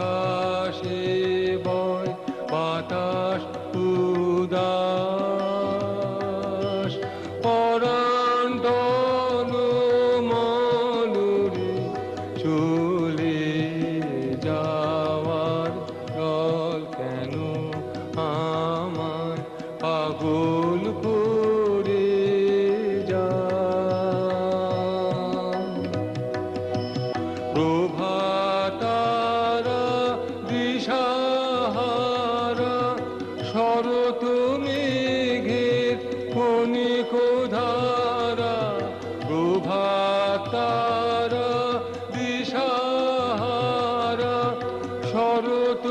আকাশে বয় বাতাস উদাস পরাণ তনু মনুরে চলে যাওয়ার জল কেন আমায় পাগল করে প্রভাতারা দিশাহারা শরৎ মেঘের কণিক ধারা প্রভাতারা দিশাহারা শরৎ